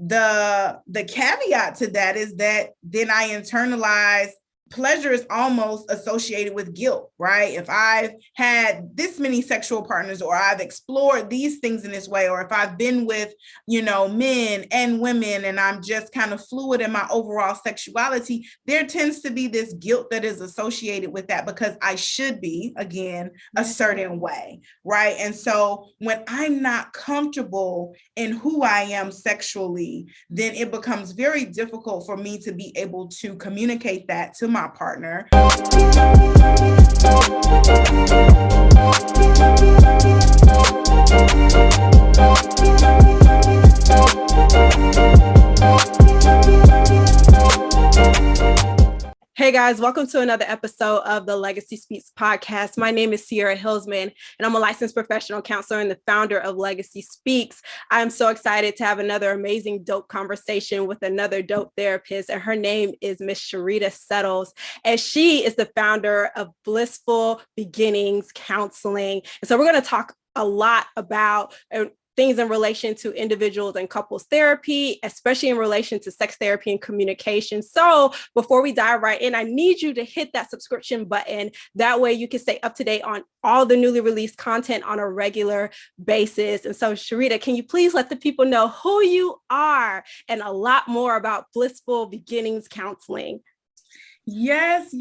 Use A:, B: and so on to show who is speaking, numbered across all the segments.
A: the caveat to that is that then I internalize pleasure is almost associated with guilt, right? If I've had this many sexual partners, or I've explored these things in this way, or if I've been with, men and women, and I'm just kind of fluid in my overall sexuality, there tends to be this guilt that is associated with that because I should be, again, a certain way, right? And so when I'm not comfortable in who I am sexually, then it becomes very difficult for me to be able to communicate that to my partner.
B: Hey guys, welcome to another episode of the Legacy Speaks podcast. My name is Sierra Hillsman, and I'm a licensed professional counselor and the founder of Legacy Speaks. I'm so excited to have another amazing, dope conversation with another dope therapist, and her name is Miss Sherita Settles, and she is the founder of Blissful Beginnings Counseling. And so we're going to talk a lot about things in relation to individuals and couples therapy, especially in relation to sex therapy and communication. So before we dive right in, I need you to hit that subscription button. That way you can stay up to date on all the newly released content on a regular basis. And so Sherita, can you please let the people know who you are and a lot more about Blissful Beginnings Counseling?
A: Yes.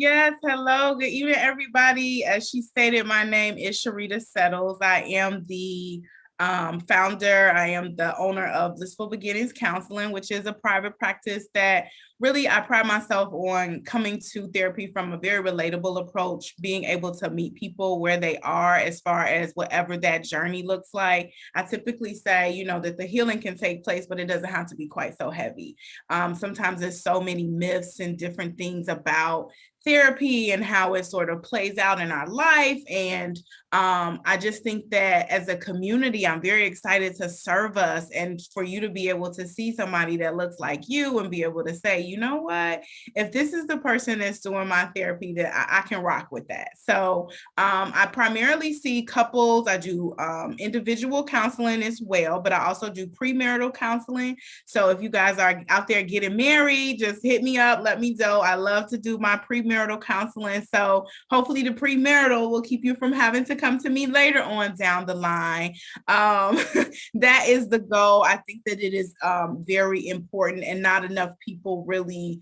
A: Hello. Good evening, everybody. As she stated, my name is Sherita Settles. I am the founder. I am the owner of Blissful Beginnings Counseling, which is a private practice that really I pride myself on coming to therapy from a very relatable approach, being able to meet people where they are as far as whatever that journey looks like. I typically say, that the healing can take place, but it doesn't have to be quite so heavy. Sometimes there's so many myths and different things about therapy and how it sort of plays out in our life. And I just think that as a community, I'm very excited to serve us and for you to be able to see somebody that looks like you and be able to say, you know what, if this is the person that's doing my therapy, that I can rock with that. So I primarily see couples. I do individual counseling as well, but I also do pre-marital counseling. So if you guys are out there getting married, just hit me up, let me know. I love to do my pre-marital counseling. So hopefully the pre-marital will keep you from having to come to me later on down the line. That is the goal. I think that it is very important, and not enough people really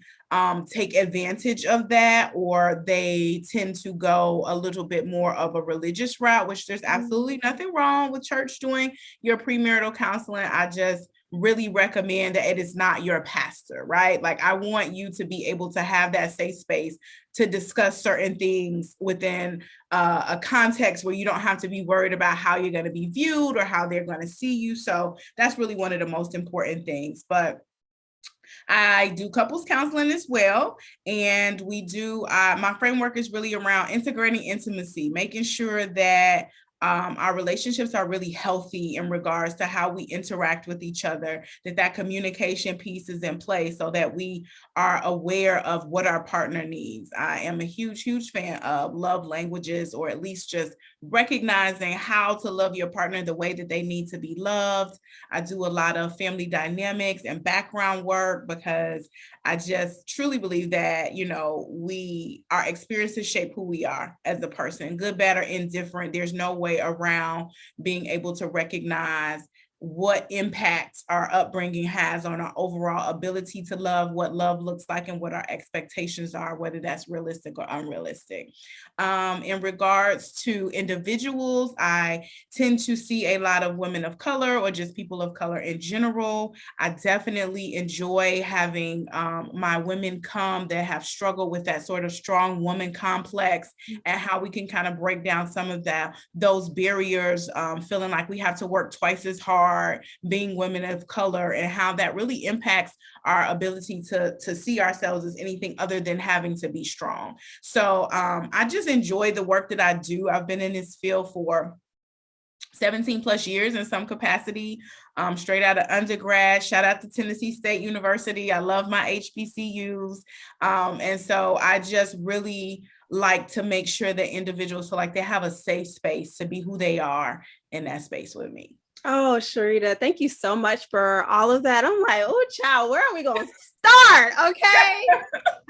A: take advantage of that, or they tend to go a little bit more of a religious route, which there's absolutely nothing wrong with church doing your premarital counseling. I just really recommend that it is not your pastor, right? Like, I want you to be able to have that safe space to discuss certain things within a context where you don't have to be worried about how you're going to be viewed or how they're going to see you. So that's really one of the most important things. But I do couples counseling as well. And we do, my framework is really around integrating intimacy, making sure that our relationships are really healthy in regards to how we interact with each other, that communication piece is in place so that we are aware of what our partner needs. I am a huge fan of love languages, or at least just recognizing how to love your partner the way that they need to be loved. I do a lot of family dynamics and background work because I just truly believe that, our experiences shape who we are as a person, good, bad, or indifferent. There's no way around being able to recognize what impact our upbringing has on our overall ability to love, what love looks like, and what our expectations are, whether that's realistic or unrealistic. In regards to individuals, I tend to see a lot of women of color or just people of color in general. I definitely enjoy having my women come that have struggled with that sort of strong woman complex, and how we can kind of break down some of those barriers, feeling like we have to work twice as hard being women of color, and how that really impacts our ability to see ourselves as anything other than having to be strong. So I just enjoy the work that I do. I've been in this field for 17 plus years in some capacity, straight out of undergrad. Shout out to Tennessee State University. I love my HBCUs. And so I just really like to make sure that individuals feel like they have a safe space to be who they are in that space with me.
B: Oh, Sherita, thank you so much for all of that. I'm like, oh, child, where are we going to start? Okay.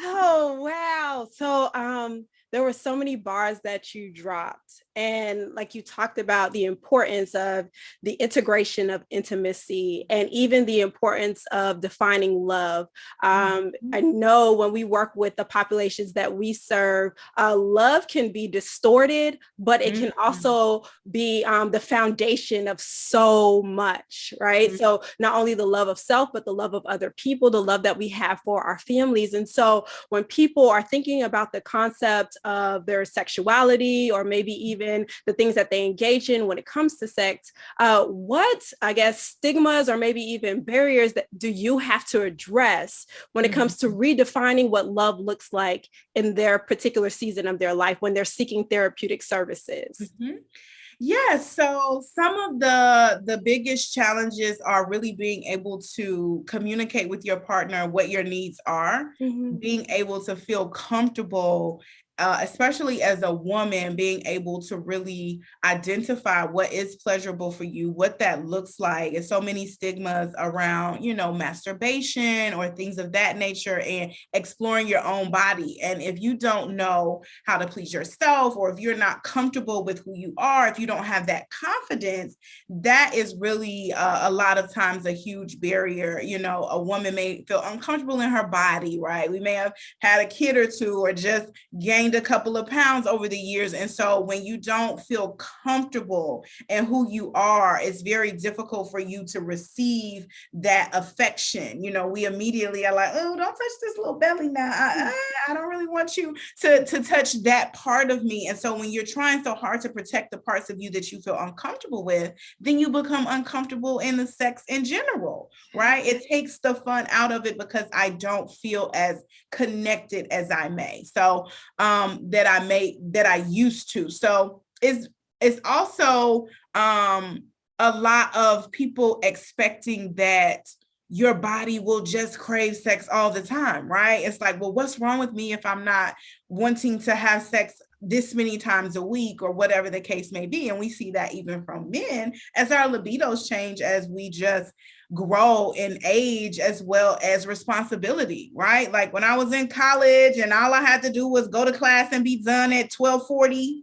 B: Oh, wow. So, there were so many bars that you dropped. And like you talked about the importance of the integration of intimacy and even the importance of defining love. I know when we work with the populations that we serve, love can be distorted, but it can also be the foundation of so much, right? So not only the love of self, but the love of other people, the love that we have for our families. And so when people are thinking about the concept of their sexuality, or maybe even the things that they engage in when it comes to sex, what, I guess, stigmas or maybe even barriers that do you have to address when it comes to redefining what love looks like in their particular season of their life when they're seeking therapeutic services?
A: Yes, so some of the biggest challenges are really being able to communicate with your partner what your needs are, being able to feel comfortable, especially as a woman, being able to really identify what is pleasurable for you, what that looks like. And so many stigmas around, masturbation or things of that nature, and exploring your own body. And if you don't know how to please yourself, or if you're not comfortable with who you are, if you don't have that confidence, that is really a lot of times a huge barrier. A woman may feel uncomfortable in her body, right? We may have had a kid or two, or just gained a couple of pounds over the years. And so when you don't feel comfortable in who you are, it's very difficult for you to receive that affection. We immediately are like, oh, don't touch this little belly now. I don't really want you to touch that part of me. And so when you're trying so hard to protect the parts of you that you feel uncomfortable with, then you become uncomfortable in the sex in general, right? It takes the fun out of it because I don't feel as connected as I may. So that I used to. So it's also a lot of people expecting that your body will just crave sex all the time, right? It's like, well, what's wrong with me if I'm not wanting to have sex this many times a week, or whatever the case may be? And we see that even from men as our libidos change, as we just grow in age as well as responsibility, right? Like when I was in college and all I had to do was go to class and be done at 12:40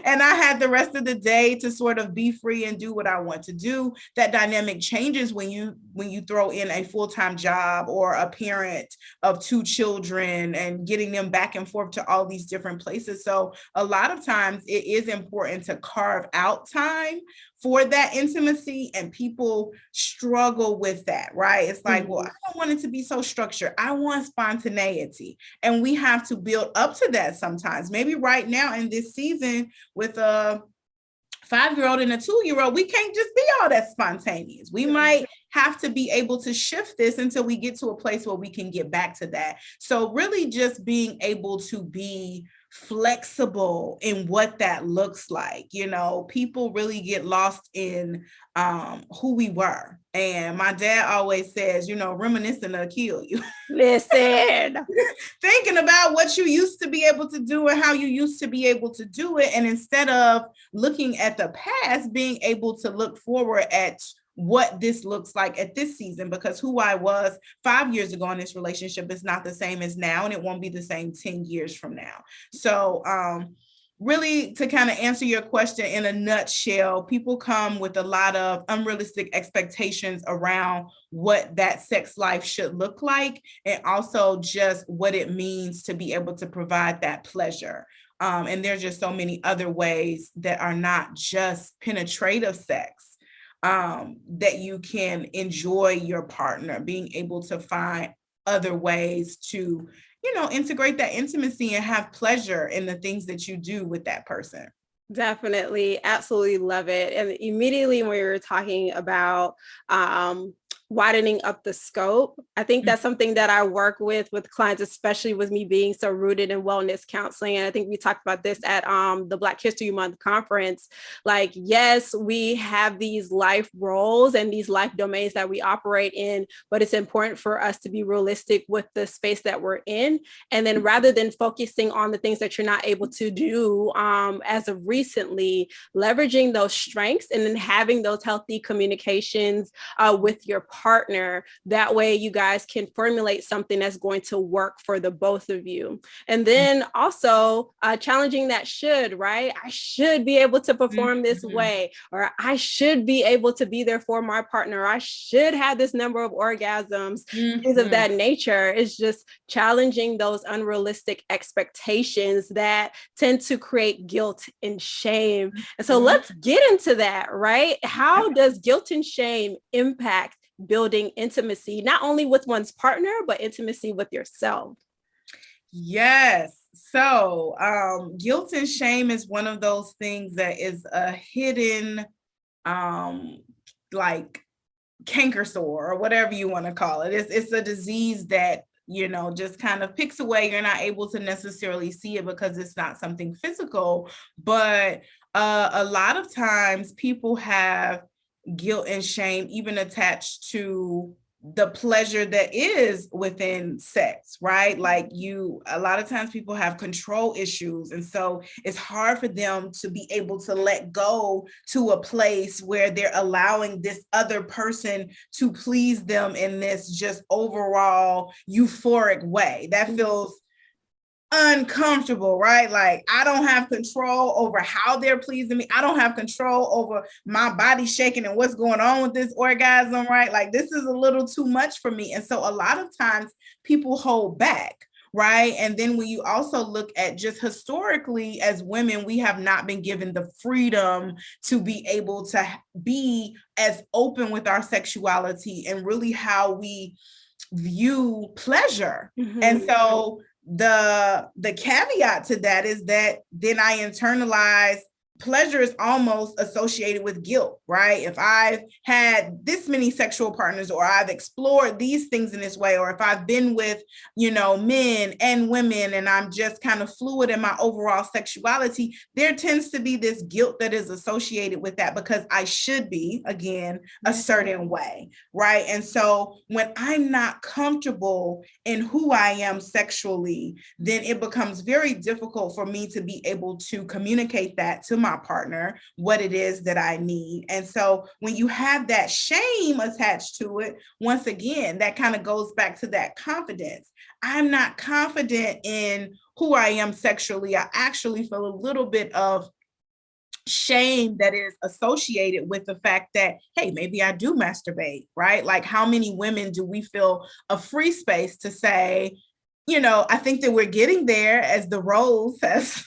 A: and I had the rest of the day to sort of be free and do what I want to do. That dynamic changes when you throw in a full-time job, or a parent of 2 children and getting them back and forth to all these different places. So a lot of times it is important to carve out time for that intimacy, and people struggle with that, right? It's like, well, I don't want it to be so structured. I want spontaneity. And we have to build up to that sometimes. Maybe right now in this season with a 5-year-old and a 2-year-old, we can't just be all that spontaneous. We might have to be able to shift this until we get to a place where we can get back to that. So really just being able to be flexible in what that looks like. People really get lost in who we were. And my dad always says, reminiscing will kill you.
B: Listen.
A: Thinking about what you used to be able to do and how you used to be able to do it. And instead of looking at the past, being able to look forward at what this looks like at this season, because who I was 5 years ago in this relationship is not the same as now, and it won't be the same 10 years from now. So really, to kind of answer your question in a nutshell, people come with a lot of unrealistic expectations around what that sex life should look like, and also just what it means to be able to provide that pleasure. And there's just so many other ways that are not just penetrative sex, that you can enjoy your partner, being able to find other ways to, integrate that intimacy and have pleasure in the things that you do with that person.
B: Definitely. Absolutely love it. And immediately when we were talking about widening up the scope. I think that's something that I work with clients, especially with me being so rooted in wellness counseling. And I think we talked about this at the Black History Month conference. Like, yes, we have these life roles and these life domains that we operate in, but it's important for us to be realistic with the space that we're in. And then rather than focusing on the things that you're not able to do as of recently, leveraging those strengths and then having those healthy communications with your partner. That way you guys can formulate something that's going to work for the both of you. And then also challenging that should, right? I should be able to perform this way, or I should be able to be there for my partner. I should have this number of orgasms, things of that nature. It's just challenging those unrealistic expectations that tend to create guilt and shame. And so let's get into that, right? How does guilt and shame impact building intimacy, not only with one's partner, but intimacy with yourself?
A: Yes. So guilt and shame is one of those things that is a hidden like canker sore or whatever you want to call it. It's a disease that, you know, just kind of picks away. You're not able to necessarily see it because it's not something physical, but a lot of times people have guilt and shame even attached to the pleasure that is within sex, right? Like a lot of times people have control issues. And so it's hard for them to be able to let go to a place where they're allowing this other person to please them in this just overall euphoric way. That feels uncomfortable, right? Like I don't have control over how they're pleasing me. I don't have control over my body shaking and what's going on with this orgasm, right? Like this is a little too much for me. And so a lot of times people hold back, right? And then when you also look at just historically as women, we have not been given the freedom to be able to be as open with our sexuality and really how we view pleasure. And so the caveat to that is that then I internalize pleasure is almost associated with guilt, right? If I've had this many sexual partners, or I've explored these things in this way, or if I've been with, you know, men and women, and I'm just kind of fluid in my overall sexuality, there tends to be this guilt that is associated with that because I should be, again, a certain way, right? And so when I'm not comfortable in who I am sexually, then it becomes very difficult for me to be able to communicate that to my partner, what it is that I need. And so when you have that shame attached to it, once again, that kind of goes back to that confidence. I'm not confident in who I am sexually. I actually feel a little bit of shame that is associated with the fact that, hey, maybe I do masturbate, right? Like how many women do we feel a free space to say, you know, I think that we're getting there as the roles has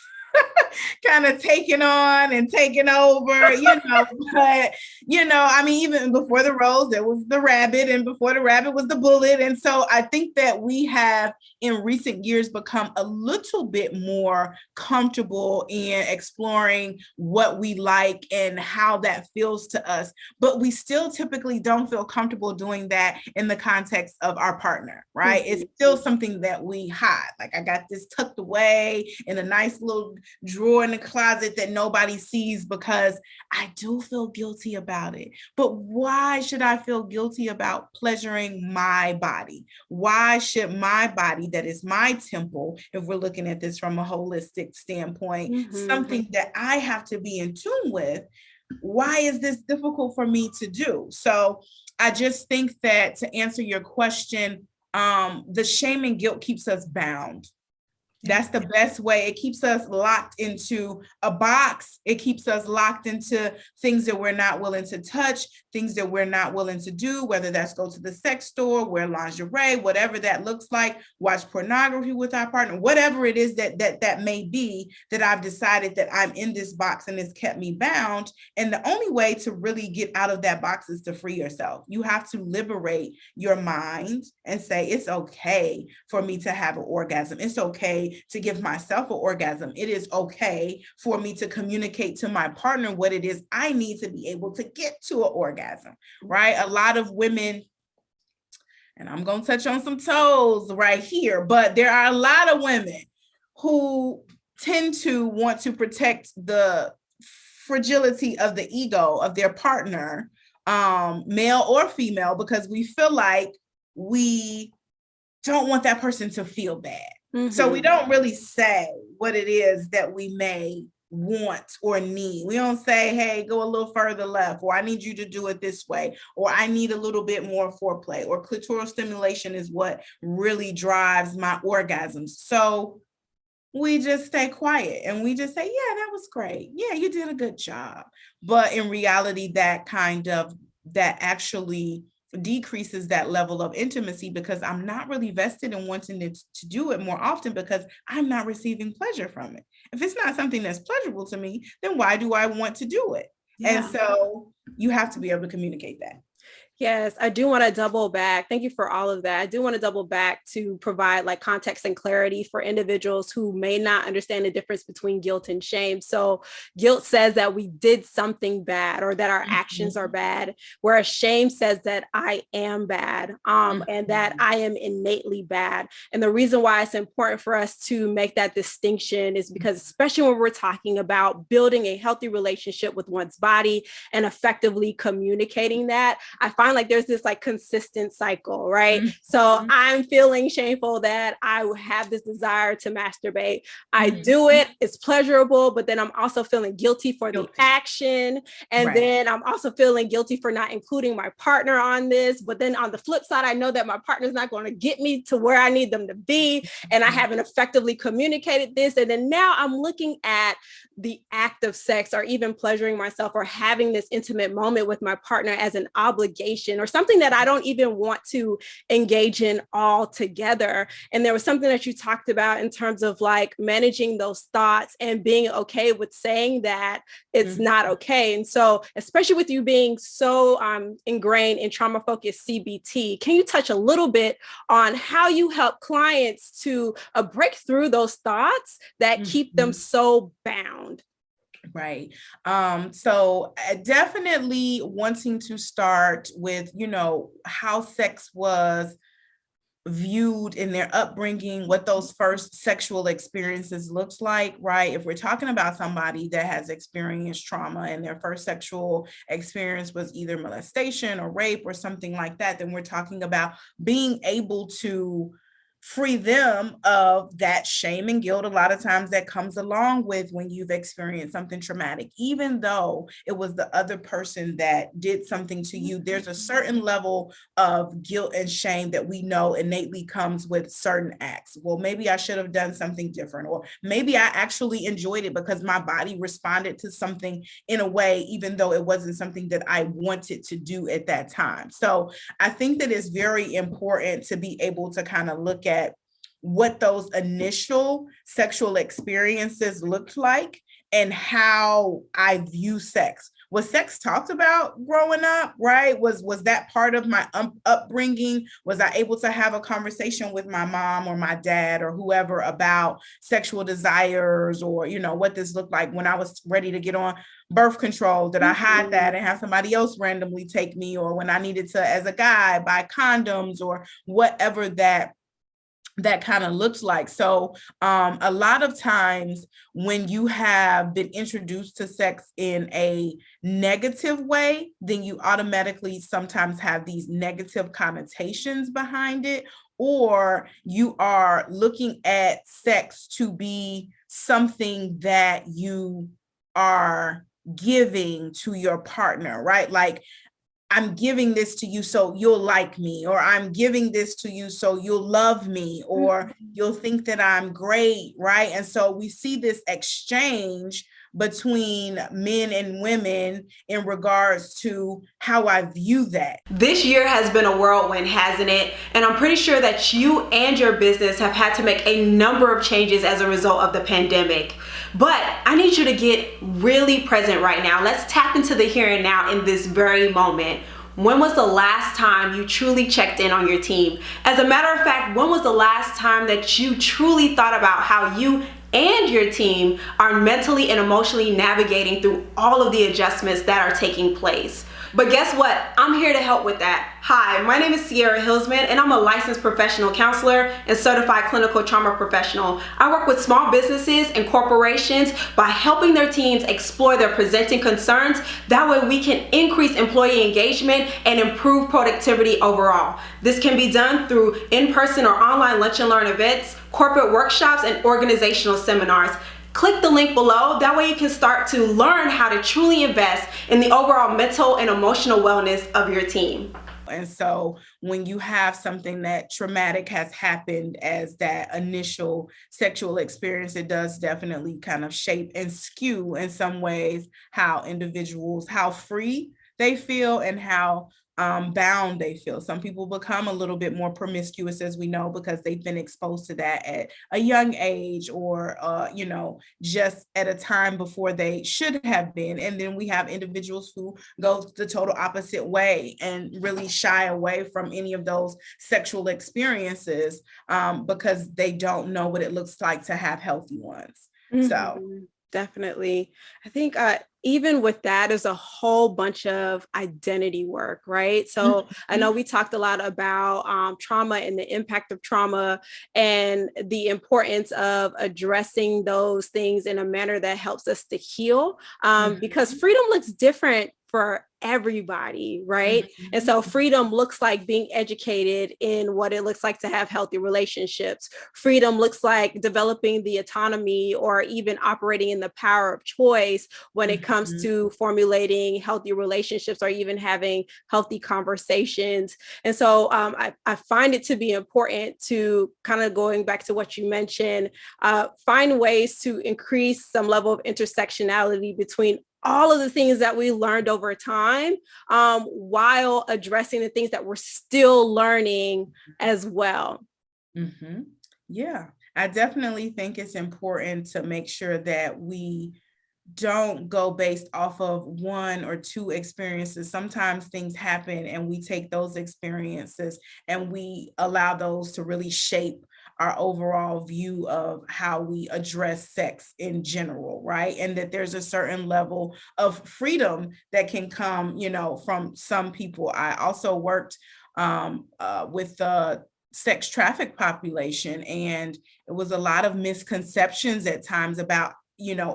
A: kind of taken on and taken over, you know, but, you know, I mean, even before the rose, there was the rabbit, and before the rabbit was the bullet. And so I think that we have in recent years become a little bit more comfortable in exploring what we like and how that feels to us, but we still typically don't feel comfortable doing that in the context of our partner, right? It's still something that we hide. Like I got this tucked away in a nice little drawer in the closet that nobody sees because I do feel guilty about it. But why should I feel guilty about pleasuring my body? Why should my body, that is my temple, if we're looking at this from a holistic standpoint, something that I have to be in tune with, why is this difficult for me to do? So I just think that to answer your question, the shame and guilt keeps us bound. That's the best way. It keeps us locked into a box. It keeps us locked into things that we're not willing to touch, things that we're not willing to do, whether that's go to the sex store, wear lingerie, whatever that looks like, watch pornography with our partner, whatever it is that may be, that I've decided that I'm in this box and it's kept me bound. And the only way to really get out of that box is to free yourself. You have to liberate your mind and say, it's okay for me to have an orgasm. It's okay to give myself an orgasm. It is okay for me to communicate to my partner what it is I need to be able to get to an orgasm, right? A lot of women and I'm going to touch on some toes right here, but there are a lot of women who tend to want to protect the fragility of the ego of their partner, male or female, because we feel like we don't want that person to feel bad. Mm-hmm. So we don't really say what it is that we may want or need. We don't say, hey, go a little further left, or I need you to do it this way, or I need a little bit more foreplay, or clitoral stimulation is what really drives my orgasms. So we just stay quiet and we just say, yeah, that was great. Yeah, you did a good job. But in reality, that actually decreases that level of intimacy, because I'm not really vested in wanting to do it more often, because I'm not receiving pleasure from it. If it's not something that's pleasurable to me, then why do I want to do it? Yeah. And so you have to be able to communicate that.
B: Yes, I do want to double back. Thank you for all of that. I do want to double back to provide like context and clarity for individuals who may not understand the difference between guilt and shame. So guilt says that we did something bad or that our actions are bad, whereas shame says that I am bad, and that I am innately bad. And the reason why it's important for us to make that distinction is because, especially when we're talking about building a healthy relationship with one's body and effectively communicating that, I find like there's this like consistent cycle, right? Mm-hmm. So I'm feeling shameful that I have this desire to masturbate. I do it, it's pleasurable, but then I'm also feeling guilty for the action. And then I'm also feeling guilty for not including my partner on this. But then on the flip side, I know that my partner's not going to get me to where I need them to be. And I haven't effectively communicated this. And then now I'm looking at the act of sex or even pleasuring myself or having this intimate moment with my partner as an obligation or something that I don't even want to engage in altogether. And there was something that you talked about in terms of like managing those thoughts and being okay with saying that it's not okay. And so, especially with you being so ingrained in trauma-focused CBT, can you touch a little bit on how you help clients to break through those thoughts that keep them so bound?
A: Right. So definitely wanting to start with, how sex was viewed in their upbringing, what those first sexual experiences looks like, right? If we're talking about somebody that has experienced trauma and their first sexual experience was either molestation or rape or something like that, then we're talking about being able to free them of that shame and guilt a lot of times that comes along with when you've experienced something traumatic. Even though it was the other person that did something to you, there's a certain level of guilt and shame that we know innately comes with certain acts. Well, maybe I should have done something different, or maybe I actually enjoyed it because my body responded to something in a way, even though it wasn't something that I wanted to do at that time. So I think that it's very important to be able to kind of look at what those initial sexual experiences looked like and how I view sex. Was sex talked about growing up, right? Was that part of my upbringing? Was I able to have a conversation with my mom or my dad or whoever about sexual desires, or, what this looked like when I was ready to get on birth control? Did I hide that and have somebody else randomly take me? Or when I needed to, as a guy, buy condoms or whatever that kind of looks like. So a lot of times when you have been introduced to sex in a negative way, then you automatically sometimes have these negative connotations behind it, or you are looking at sex to be something that you are giving to your partner, right? Like, I'm giving this to you so you'll like me, or I'm giving this to you so you'll love me, or you'll think that I'm great, right? And so we see this exchange between men and women in regards to how I view that.
B: This year has been a whirlwind, hasn't it? And I'm pretty sure that you and your business have had to make a number of changes as a result of the pandemic. But I need you to get really present right now. Let's tap into the here and now in this very moment. When was the last time you truly checked in on your team? As a matter of fact, when was the last time that you truly thought about how you and your team are mentally and emotionally navigating through all of the adjustments that are taking place? But guess what? I'm here to help with that. Hi, my name is Sierra Hillsman, and I'm a licensed professional counselor and certified clinical trauma professional. I work with small businesses and corporations by helping their teams explore their presenting concerns. That way we can increase employee engagement and improve productivity overall. This can be done through in-person or online lunch and learn events, corporate workshops, and organizational seminars. Click the link below. That way you can start to learn how to truly invest in the overall mental and emotional wellness of your team.
A: And so when you have something that traumatic has happened as that initial sexual experience, it does definitely kind of shape and skew in some ways how individuals, how free they feel and how bound they feel. Some people become a little bit more promiscuous, as we know, because they've been exposed to that at a young age or, just at a time before they should have been. And then we have individuals who go the total opposite way and really shy away from any of those sexual experiences because they don't know what it looks like to have healthy ones.
B: Mm-hmm.
A: So
B: definitely. I think even with that is a whole bunch of identity work, right? So mm-hmm. I know we talked a lot about trauma and the impact of trauma and the importance of addressing those things in a manner that helps us to heal because freedom looks different for everybody, right? Mm-hmm. And so freedom looks like being educated in what it looks like to have healthy relationships. Freedom looks like developing the autonomy or even operating in the power of choice when it comes to formulating healthy relationships or even having healthy conversations. And so I find it to be important to kind of going back to what you mentioned, find ways to increase some level of intersectionality between all of the things that we learned over time while addressing the things that we're still learning as well.
A: Mm-hmm. Yeah, I definitely think it's important to make sure that we don't go based off of one or two experiences. Sometimes things happen and we take those experiences and we allow those to really shape our overall view of how we address sex in general, right? And that there's a certain level of freedom that can come, from some people. I also worked with the sex trafficked population, and it was a lot of misconceptions at times about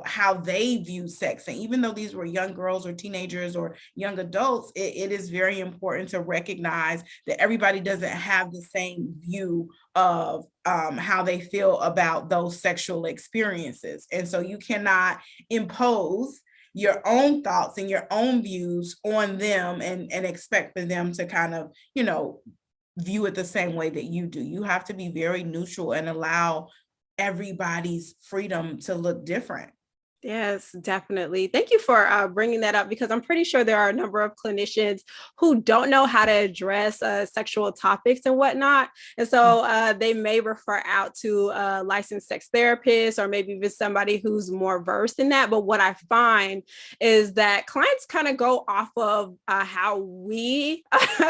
A: how they view sex. And even though these were young girls or teenagers or young adults, it is very important to recognize that everybody doesn't have the same view of how they feel about those sexual experiences. And so you cannot impose your own thoughts and your own views on them and expect for them to kind of, view it the same way that you do. You have to be very neutral and allow everybody's freedom to look different.
B: Yes, definitely. Thank you for bringing that up because I'm pretty sure there are a number of clinicians who don't know how to address sexual topics and whatnot. And so they may refer out to a licensed sex therapist or maybe even somebody who's more versed in that. But what I find is that clients kind of go off of how we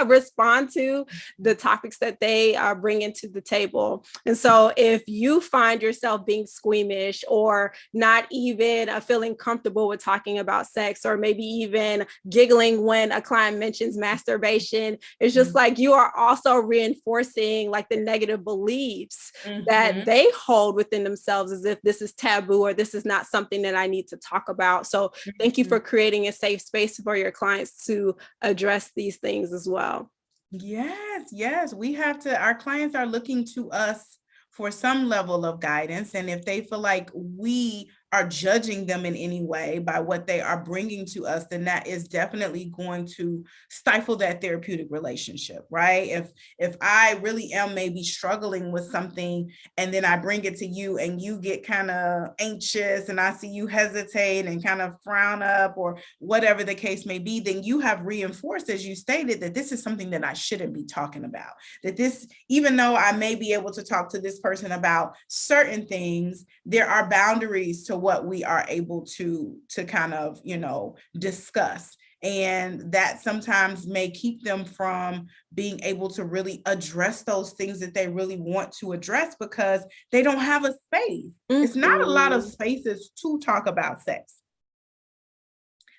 B: respond to the topics that they bring into the table. And so if you find yourself being squeamish or not even feeling comfortable with talking about sex, or maybe even giggling when a client mentions masturbation, it's just like you are also reinforcing like the negative beliefs that they hold within themselves as if this is taboo or this is not something that I need to talk about. So thank you for creating a safe space for your clients to address these things as well.
A: Yes. Our clients are looking to us for some level of guidance. And if they feel like we are judging them in any way by what they are bringing to us, then that is definitely going to stifle that therapeutic relationship, right? If I really am maybe struggling with something and then I bring it to you and you get kind of anxious and I see you hesitate and kind of frown up or whatever the case may be, then you have reinforced, as you stated, that this is something that I shouldn't be talking about. That this, even though I may be able to talk to this person about certain things, there are boundaries to what we are able to kind of, discuss. And that sometimes may keep them from being able to really address those things that they really want to address because they don't have a space. It's not a lot of spaces to talk about sex.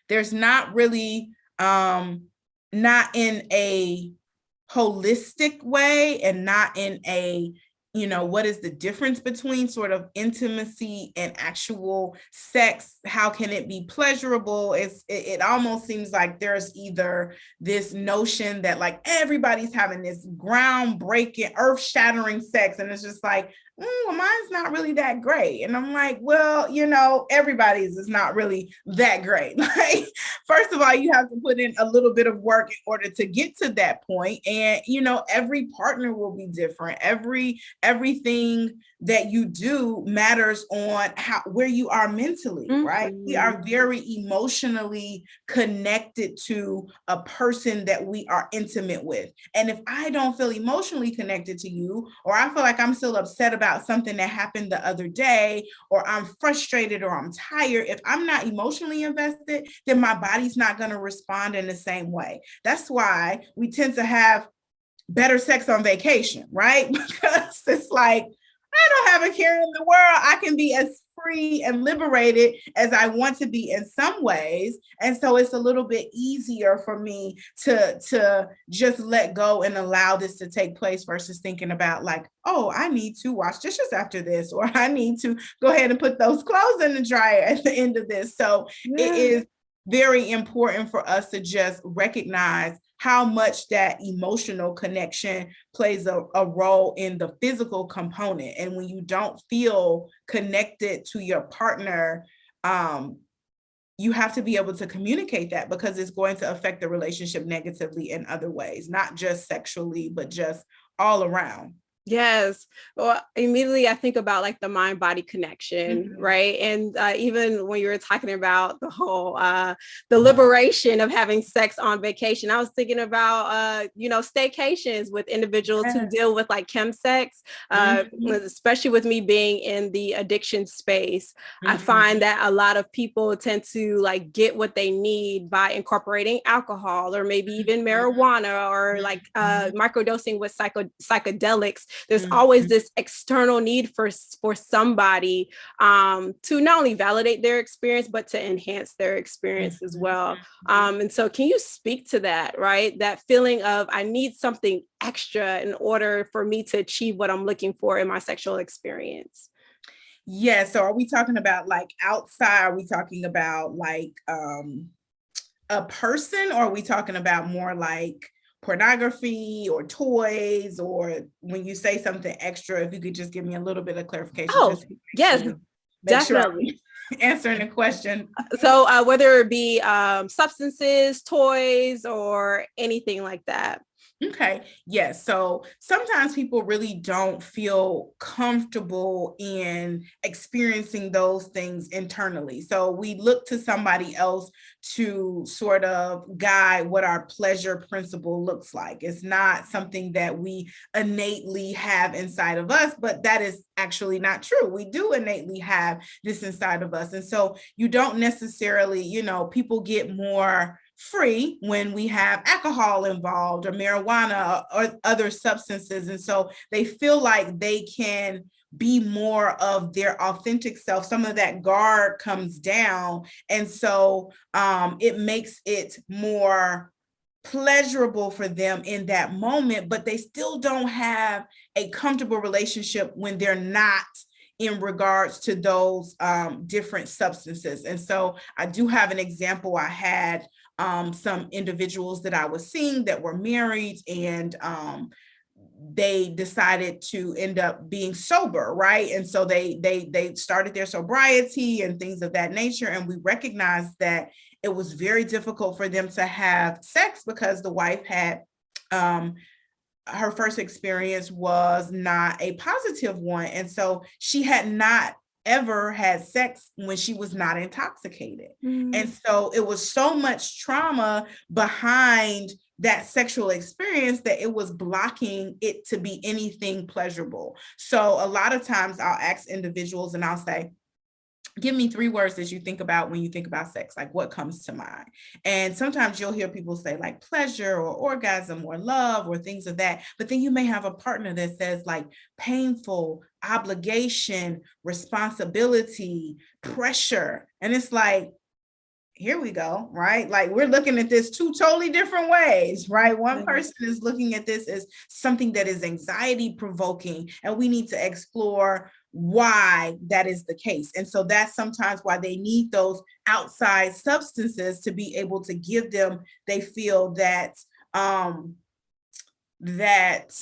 A: There's not really not in a holistic way and not in a, what is the difference between sort of intimacy and actual sex? How can it be pleasurable? It almost seems like there's either this notion that like everybody's having this groundbreaking, earth-shattering sex, and it's just like, well, mine's not really that great. And I'm like, well, everybody's is not really that great. Like, first of all, you have to put in a little bit of work in order to get to that point. And, every partner will be different. Everything that you do matters on where you are mentally, right? We are very emotionally connected to a person that we are intimate with. And if I don't feel emotionally connected to you, or I feel like I'm still upset about something that happened the other day, or I'm frustrated, or I'm tired, if I'm not emotionally invested, then my body's not going to respond in the same way. That's why we tend to have better sex on vacation, right? Because it's like, I don't have a care in the world. I can be as free and liberated as I want to be in some ways. And so it's a little bit easier for me to just let go and allow this to take place versus thinking about like, oh, I need to wash dishes after this, or I need to go ahead and put those clothes in the dryer at the end of this. So it is very important for us to just recognize how much that emotional connection plays a role in the physical component. And when you don't feel connected to your partner, you have to be able to communicate that, because it's going to affect the relationship negatively in other ways, not just sexually, but just all around.
B: Yes. Well, immediately I think about like the mind body connection, right? And even when you were talking about the whole, the liberation of having sex on vacation, I was thinking about, staycations with individuals who deal with like chemsex, especially with me being in the addiction space. I find that a lot of people tend to like get what they need by incorporating alcohol, or maybe even marijuana, or like microdosing with psychedelics. There's always this external need for somebody to not only validate their experience, but to enhance their experience as well. And so can you speak to that, right? That feeling of I need something extra in order for me to achieve what I'm looking for in my sexual experience?
A: Yeah. So are we talking about like outside? Are we talking about like a person, or are we talking about more like pornography or toys? Or when you say something extra, if you could just give me a little bit of clarification.
B: Oh,
A: just
B: yes,
A: definitely. Sure answering the question.
B: So whether it be substances, toys, or anything like that.
A: Okay. Yes. So sometimes people really don't feel comfortable in experiencing those things internally. So we look to somebody else to sort of guide what our pleasure principle looks like. It's not something that we innately have inside of us, but that is actually not true. We do innately have this inside of us. And so you don't necessarily, people get more free when we have alcohol involved, or marijuana, or other substances. And so they feel like they can be more of their authentic self. Some of that guard comes down. And so it makes it more pleasurable for them in that moment, but they still don't have a comfortable relationship when they're not in regards to those different substances. And so I do have an example. I had some individuals that I was seeing that were married, and they decided to end up being sober, right? And so they started their sobriety and things of that nature. And we recognized that it was very difficult for them to have sex because the wife had her first experience was not a positive one. And so she had not ever had sex when she was not intoxicated. And so it was so much trauma behind that sexual experience that it was blocking it to be anything pleasurable. So a lot of times I'll ask individuals and I'll say, give me 3 words that you think about when you think about sex, like what comes to mind. And sometimes you'll hear people say like pleasure or orgasm or love or things of that. But then you may have a partner that says like painful, obligation, responsibility, pressure. And it's like, here we go, right? Like we're looking at this two totally different ways, right? One person is looking at this as something that is anxiety provoking, and we need to explore why that is the case. And so that's sometimes why they need those outside substances to be able to give them, they feel that that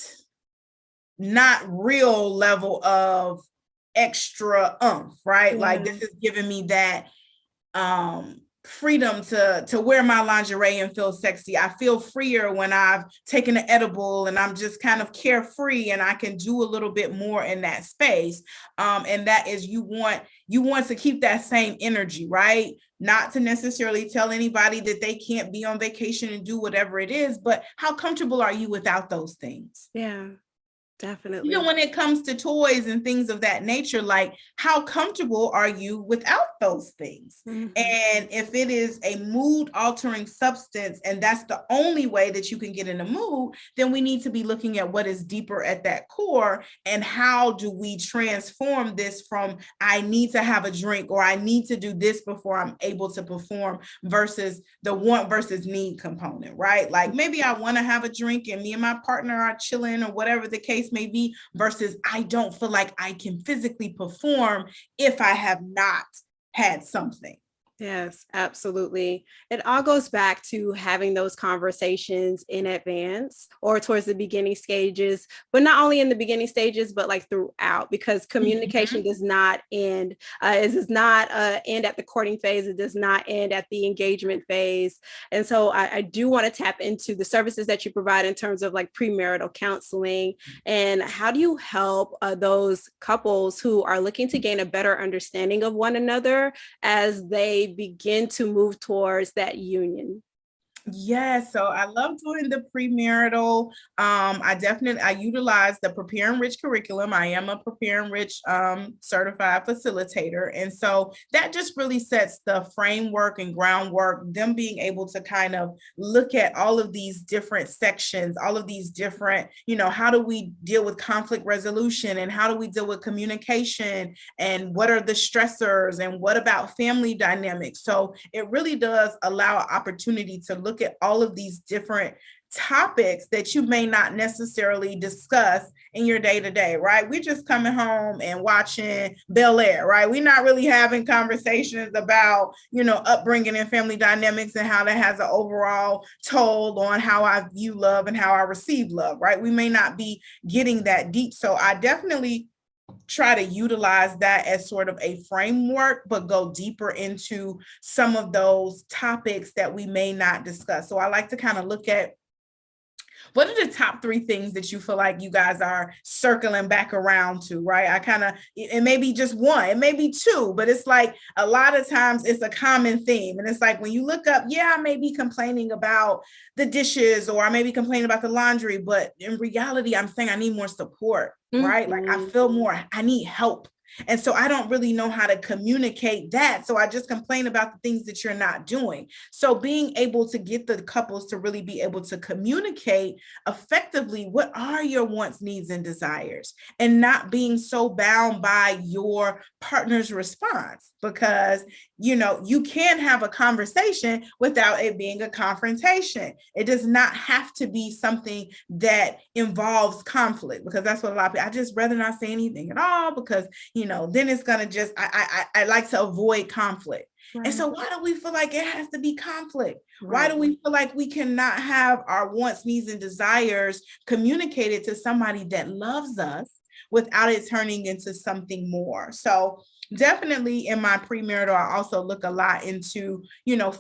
A: not real level of extra right? Like this is giving me that freedom to wear my lingerie and feel sexy. I feel freer when I've taken an edible and I'm just kind of carefree and I can do a little bit more in that space. And that is, you want to keep that same energy, right? Not to necessarily tell anybody that they can't be on vacation and do whatever it is, but how comfortable are you without those things?
B: Yeah. Definitely.
A: Even when it comes to toys and things of that nature, like how comfortable are you without those things? Mm-hmm. And if it is a mood altering substance and that's the only way that you can get in a mood, then we need to be looking at what is deeper at that core and how do we transform this from I need to have a drink or I need to do this before I'm able to perform versus the want versus need component, right? Like maybe I want to have a drink and me and my partner are chilling or whatever the case may be, versus I don't feel like I can physically perform if I have not had something.
B: Yes, absolutely. It all goes back to having those conversations in advance or towards the beginning stages, but not only in the beginning stages, but like throughout, because communication does not end. It does not end at the courting phase. It does not end at the engagement phase. And so I do want to tap into the services that you provide in terms of like premarital counseling. And how do you help those couples who are looking to gain a better understanding of one another as they begin to move towards that union?
A: Yes, so I love doing the premarital. I utilize the Prepare and Rich curriculum. I am a Prepare and Rich certified facilitator. And so that just really sets the framework and groundwork, them being able to kind of look at all of these different sections, all of these different, how do we deal with conflict resolution and how do we deal with communication and what are the stressors and what about family dynamics? So it really does allow an opportunity to look at all of these different topics that you may not necessarily discuss in your day-to-day, right? We're just coming home and watching Bel Air, right? We're not really having conversations about, upbringing and family dynamics and how that has an overall toll on how I view love and how I receive love, right? We may not be getting that deep. So I definitely try to utilize that as sort of a framework, but go deeper into some of those topics that we may not discuss. So I like to kind of look at what are the top 3 things that you feel like you guys are circling back around to, right? It may be just one, it may be 2, but it's like a lot of times it's a common theme. And it's like when you look up, I may be complaining about the dishes or I may be complaining about the laundry, but in reality, I'm saying I need more support, right? Like I feel more, I need help. And so I don't really know how to communicate that. So I just complain about the things that you're not doing. So being able to get the couples to really be able to communicate effectively, what are your wants, needs, and desires, and not being so bound by your partner's response, because, you can have a conversation without it being a confrontation. It does not have to be something that involves conflict, because that's what a lot of people, I just rather not say anything at all because, then it's going to just, I like to avoid conflict. Right. And so why do we feel like it has to be conflict? Right. Why do we feel like we cannot have our wants, needs, and desires communicated to somebody that loves us without it turning into something more? So definitely in my premarital, I also look a lot into,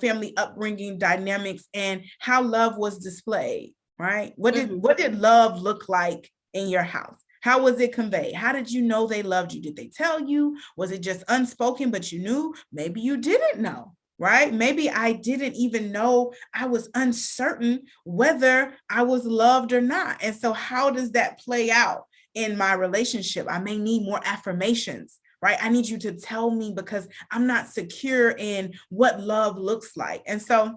A: family upbringing dynamics and how love was displayed, right? What did love look like in your house? How was it conveyed? How did you know they loved you? Did they tell you? Was it just unspoken, but you knew? Maybe you didn't know, right? Maybe I didn't even know. I was uncertain whether I was loved or not. And so how does that play out in my relationship? I may need more affirmations, right? I need you to tell me because I'm not secure in what love looks like. And so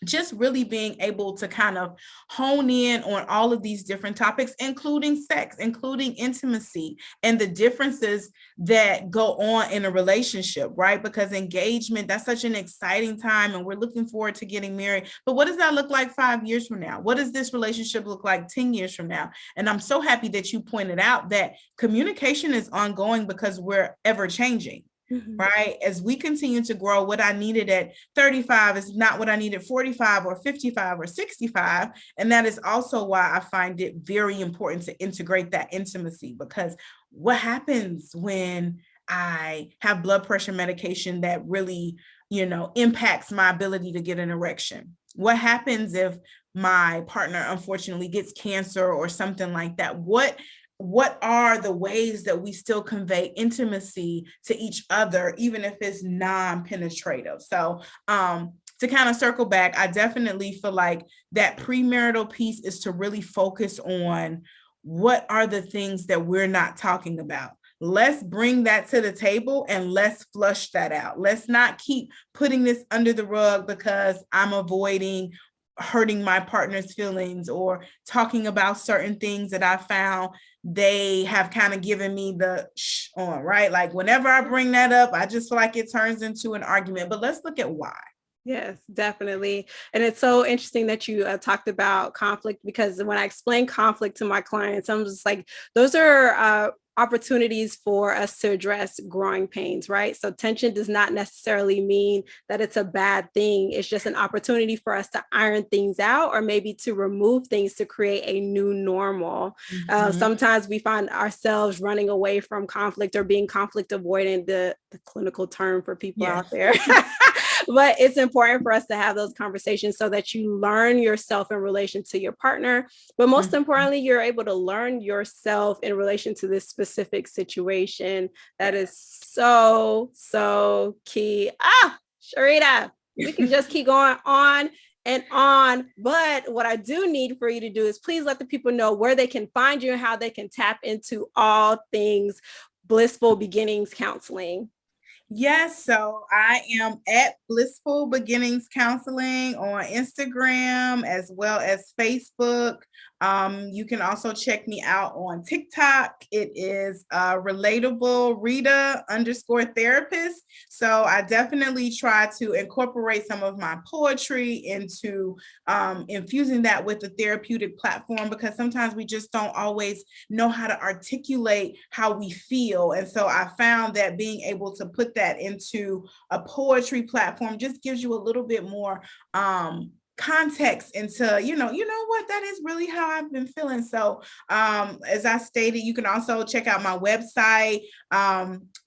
A: just really being able to kind of hone in on all of these different topics, including sex, including intimacy, and the differences that go on in a relationship, right? Because engagement, that's such an exciting time, and we're looking forward to getting married. But what does that look like 5 years from now? What does this relationship look like 10 years from now? And I'm so happy that you pointed out that communication is ongoing because we're ever changing. Mm-hmm. Right? As we continue to grow, what I needed at 35 is not what I need at 45 or 55 or 65. And that is also why I find it very important to integrate that intimacy, because what happens when I have blood pressure medication that really, impacts my ability to get an erection? What happens if my partner unfortunately gets cancer or something like that? What are the ways that we still convey intimacy to each other, even if it's non-penetrative? So to kind of circle back, I definitely feel like that premarital piece is to really focus on what are the things that we're not talking about. Let's bring that to the table and let's flush that out. Let's not keep putting this under the rug because I'm avoiding hurting my partner's feelings or talking about certain things that I found they have kind of given me the shh on, right? Like whenever I bring that up, I just feel like it turns into an argument, but let's look at why.
B: Yes, definitely. And it's so interesting that you talked about conflict, because when I explain conflict to my clients, I'm just like, those are opportunities for us to address growing pains, right? So tension does not necessarily mean that it's a bad thing. It's just an opportunity for us to iron things out, or maybe to remove things to create a new normal. Mm-hmm. Sometimes we find ourselves running away from conflict or being conflict avoidant, the clinical term for people out there. But it's important for us to have those conversations so that you learn yourself in relation to your partner. But most importantly, you're able to learn yourself in relation to this specific situation. That is so, so key. Sherita, we can just keep going on and on. But what I do need for you to do is please let the people know where they can find you and how they can tap into all things Blissful Beginnings Counseling.
A: Yes, so I am at Blissful Beginnings Counseling on Instagram as well as Facebook. You can also check me out on TikTok. It is relatable Rita _therapist. So I definitely try to incorporate some of my poetry into infusing that with the therapeutic platform, because sometimes we just don't always know how to articulate how we feel. And so I found that being able to put that into a poetry platform just gives you a little bit more context into, you know what, that is really how I've been feeling. So as I stated, you can also check out my website.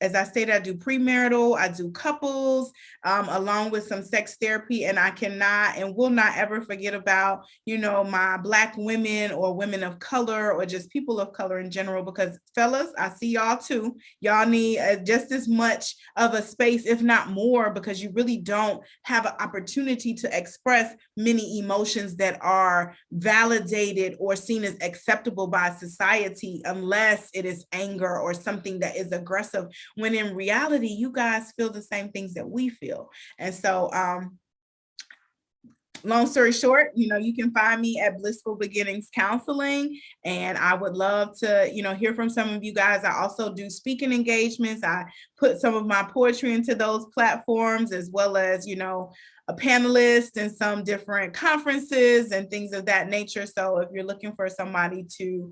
A: As I stated, I do premarital, I do couples, along with some sex therapy, and I cannot and will not ever forget about, my Black women or women of color or just people of color in general, because fellas, I see y'all too. Y'all need just as much of a space, if not more, because you really don't have an opportunity to express many emotions that are validated or seen as acceptable by society unless it is anger or something that is aggressive, when in reality, you guys feel the same things that we feel. And so, long story short, you can find me at Blissful Beginnings Counseling, and I would love to, hear from some of you guys. I also do speaking engagements. I put some of my poetry into those platforms, as well as, a panelist in some different conferences and things of that nature. So if you're looking for somebody to,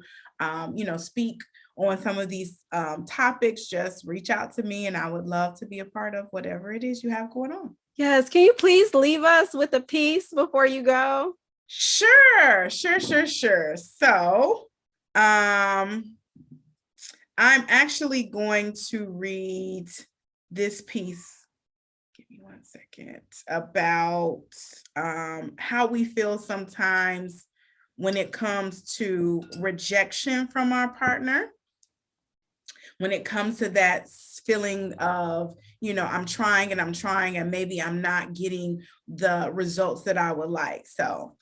A: speak on some of these topics, just reach out to me, and I would love to be a part of whatever it is you have going on.
B: Yes. Can you please leave us with a piece before you go?
A: Sure. So, I'm actually going to read this piece. Give me 1 second. About how we feel sometimes when it comes to rejection from our partner. When it comes to that feeling of, I'm trying and maybe I'm not getting the results that I would like. So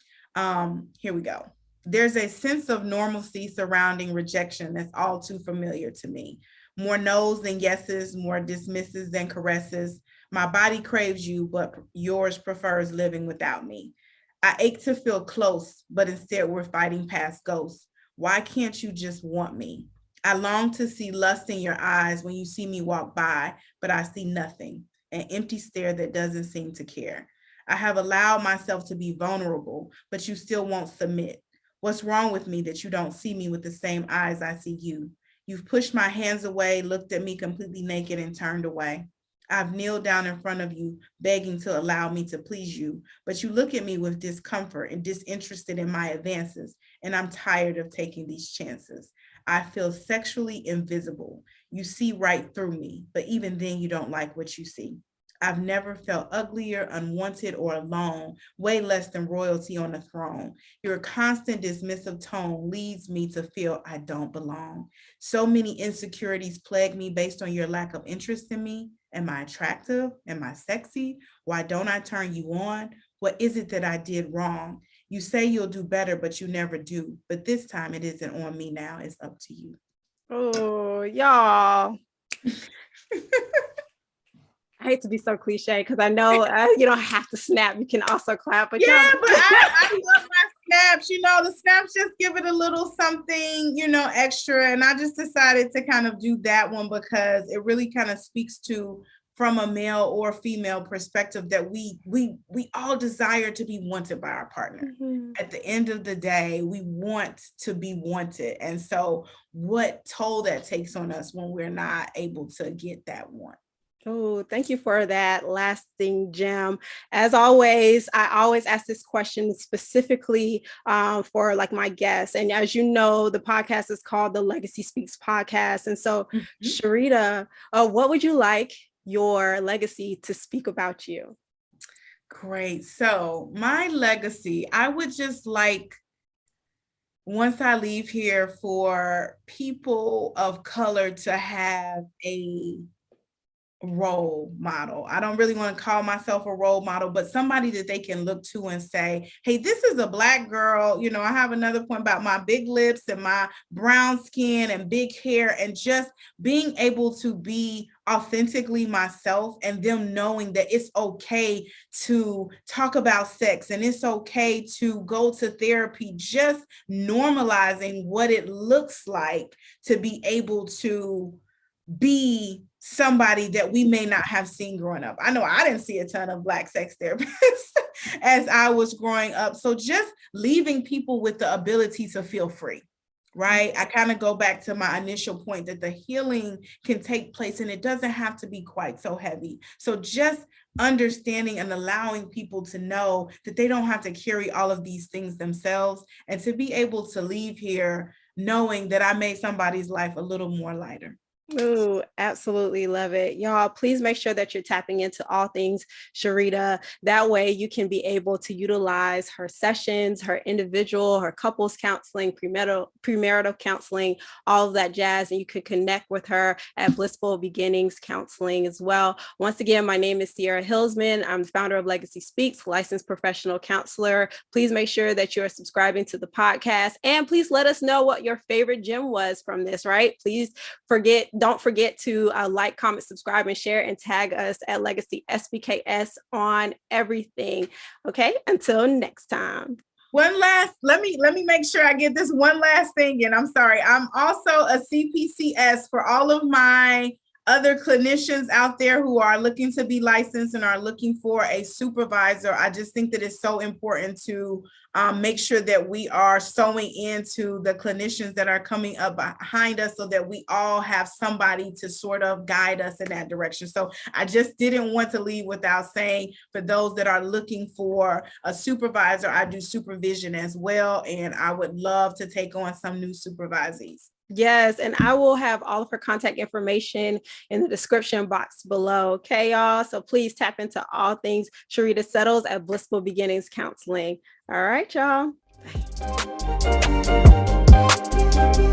A: here we go. There's a sense of normalcy surrounding rejection that's all too familiar to me. More no's than yeses, more dismisses than caresses. My body craves you, but yours prefers living without me. I ache to feel close, but instead we're fighting past ghosts. Why can't you just want me? I long to see lust in your eyes when you see me walk by, but I see nothing, an empty stare that doesn't seem to care. I have allowed myself to be vulnerable, but you still won't submit. What's wrong with me that you don't see me with the same eyes I see you? You've pushed my hands away, looked at me completely naked, and turned away. I've kneeled down in front of you, begging to allow me to please you, but you look at me with discomfort and disinterested in my advances, and I'm tired of taking these chances. I feel sexually invisible. You see right through me, but even then you don't like what you see. I've never felt uglier, unwanted, or alone, way less than royalty on the throne. Your constant dismissive tone leads me to feel I don't belong. So many insecurities plague me based on your lack of interest in me. Am I attractive? Am I sexy? Why don't I turn you on? What is it that I did wrong? You say you'll do better, but you never do. But this time it isn't on me now. It's up to you.
B: Oh, y'all. I hate to be so cliche because I know you don't have to snap. You can also clap. But
A: yeah, but I love my snaps. The snaps just give it a little something, extra. And I just decided to kind of do that one because it really kind of speaks to, from a male or female perspective, that we all desire to be wanted by our partner. Mm-hmm. At the end of the day, we want to be wanted. And so what toll that takes on us when we're not able to get that want.
B: Oh, thank you for that lasting gem. As always, I always ask this question specifically for like my guests. And as you know, the podcast is called the Legacy Speaks podcast. And so, Sherita, what would you like your legacy to speak about you?
A: Great. So my legacy, I would just like, once I leave here, for people of color to have a role model. I don't really want to call myself a role model, but somebody that they can look to and say, hey, this is a Black girl. I have another point about my big lips and my brown skin and big hair, and just being able to be authentically myself, and them knowing that it's okay to talk about sex and it's okay to go to therapy, just normalizing what it looks like to be able to be somebody that we may not have seen growing up. I know I didn't see a ton of Black sex therapists as I was growing up. So just leaving people with the ability to feel free, right? I kind of go back to my initial point that the healing can take place and it doesn't have to be quite so heavy. So just understanding and allowing people to know that they don't have to carry all of these things themselves, and to be able to leave here knowing that I made somebody's life a little more lighter.
B: Oh, absolutely love it. Y'all, please make sure that you're tapping into all things Sherita. That way you can be able to utilize her sessions, her individual, her couples counseling, premarital counseling, all of that jazz. And you can connect with her at Blissful Beginnings Counseling as well. Once again, my name is Sierra Hillsman. I'm the founder of Legacy Speaks, licensed professional counselor. Please make sure that you are subscribing to the podcast, and please let us know what your favorite gem was from this, right? Please don't forget to like, comment, subscribe, and share, and tag us at Legacy SPKS on everything. Okay, until next time.
A: Let me make sure I get this one last thing in. I'm sorry. I'm also a CPCS. For all of my other clinicians out there who are looking to be licensed and are looking for a supervisor, I just think that it's so important to make sure that we are sewing into the clinicians that are coming up behind us, so that we all have somebody to sort of guide us in that direction. So I just didn't want to leave without saying, for those that are looking for a supervisor, I do supervision as well, and I would love to take on some new supervisees.
B: Yes, and I will have all of her contact information in the description box below. Okay, y'all. So please tap into all things Sherita Settles at Blissful Beginnings Counseling. All right, y'all. Bye.